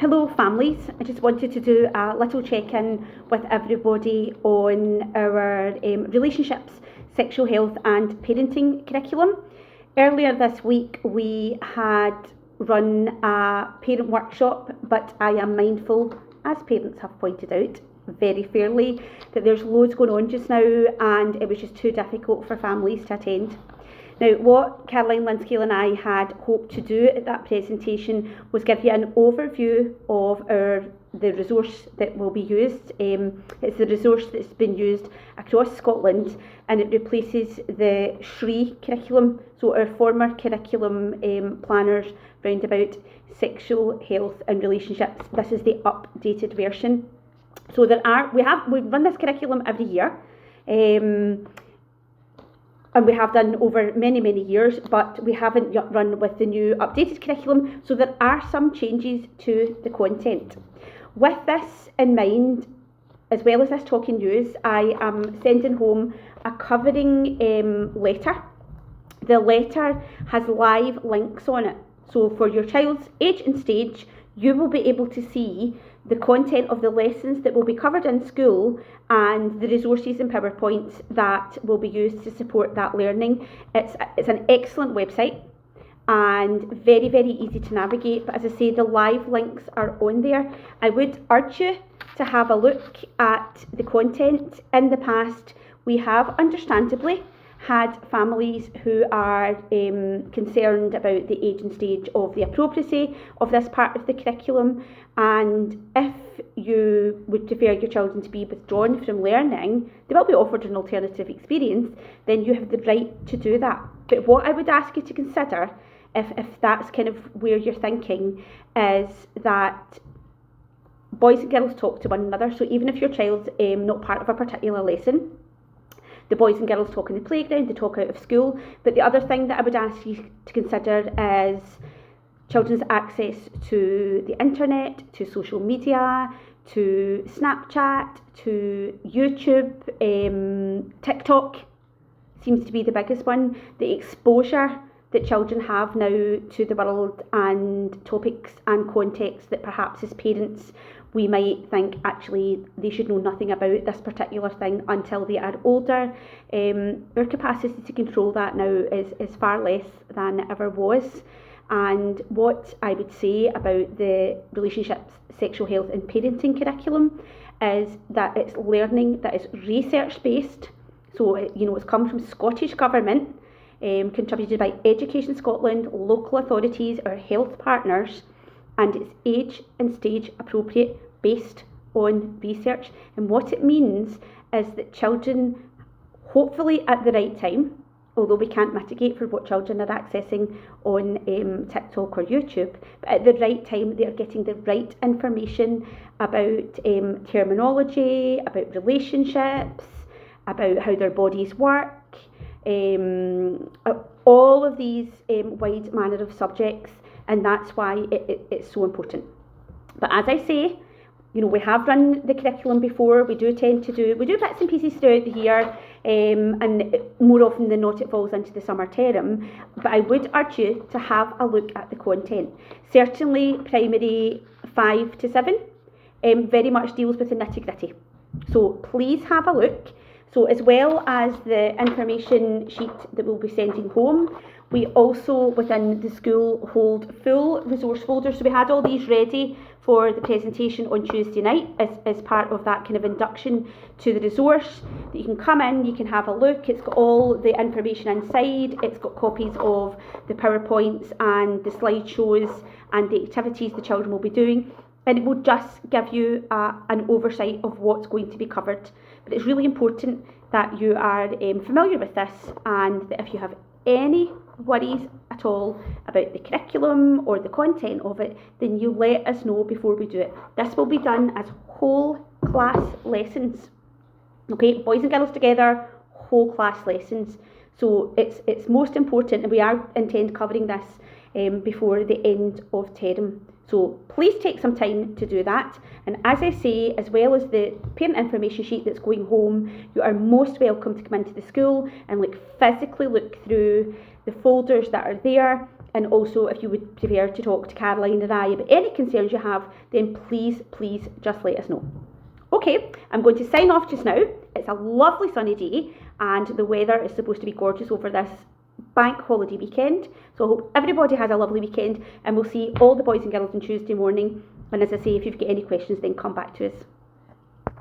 Hello families, I just wanted to do a little check-in with everybody on our relationships, sexual health and parenting curriculum. Earlier this week we had run a parent workshop, but I am mindful, as parents have pointed out very fairly, that there's loads going on just now and it was just too difficult for families to attend. Now, what Caroline Linscale and I had hoped to do at that presentation was give you an overview of the resource that will be used. It's the resource that's been used across Scotland, and it replaces the SHRE curriculum, so our former curriculum planners round about sexual health and relationships. This is the updated version. So we've run this curriculum every year. And we have done over many years, but we haven't yet run with the new updated curriculum, so there are some changes to the content. With this in mind, as well as this talking news, I am sending home a covering letter. The letter has live links on it, so for your child's age and stage, you will be able to see the content of the lessons that will be covered in school and the resources and PowerPoints that will be used to support that learning. It's an excellent website and very easy to navigate, but as I say, the live links are on there. I would urge you to have a look at the content. In the past, we have understandably had families who are concerned about the age and stage of the appropriacy of this part of the curriculum, and if you would prefer your children to be withdrawn from learning, they will be offered an alternative experience, then you have the right to do that. But what I would ask you to consider, if that's kind of where you're thinking, is that boys and girls talk to one another. So even if your child's not part of a particular lesson, the boys and girls talk in the playground, they talk out of school. But the other thing that I would ask you to consider is children's access to the internet, to social media, to Snapchat, to YouTube, TikTok seems to be the biggest one. The exposure that children have now to the world and topics and contexts that perhaps as parents we might think actually they should know nothing about this particular thing until they are older. Our capacity to control that now is far less than it ever was. And what I would say about the relationships, sexual health and parenting curriculum is that it's learning that is research based. So it's come from Scottish Government, contributed by Education Scotland, local authorities, our health partners, and it's age and stage appropriate based on research. And what it means is that children, hopefully at the right time, although we can't mitigate for what children are accessing on TikTok or YouTube, but at the right time they are getting the right information about terminology, about relationships, about how their bodies work, all of these wide manner of subjects, and that's why it's so important. But as I say, we have run the curriculum before. We do bits and pieces throughout the year, and more often than not it falls into the summer term. But I would urge you to have a look at the content. Certainly primary 5 to 7 very much deals with the nitty-gritty. So please have a look. So as well as the information sheet that we'll be sending home, we also within the school hold full resource folders. So we had all these ready for the presentation on Tuesday night as part of that kind of induction to the resource, that you can come in, you can have a look. It's got all the information inside, it's got copies of the PowerPoints and the slideshows and the activities the children will be doing, and it will just give you an oversight of what's going to be covered. But it's really important that you are familiar with this, and that if you have any worries at all about the curriculum or the content of it, then you let us know before we do it. This will be done as whole class lessons. Okay, boys and girls together, whole class lessons. So it's most important, and we are intend covering this before the end of term. So please take some time to do that. And as I say, as well as the parent information sheet that's going home, you are most welcome to come into the school and physically look through the folders that are there And also, if you would prefer to talk to Caroline or I about any concerns you have, then please just let us know. Okay, I'm going to sign off just now. It's a lovely sunny day and the weather is supposed to be gorgeous over this bank holiday weekend. So I hope everybody has a lovely weekend, and we'll see all the boys and girls on Tuesday morning. And as I say, if you've got any questions, then come back to us.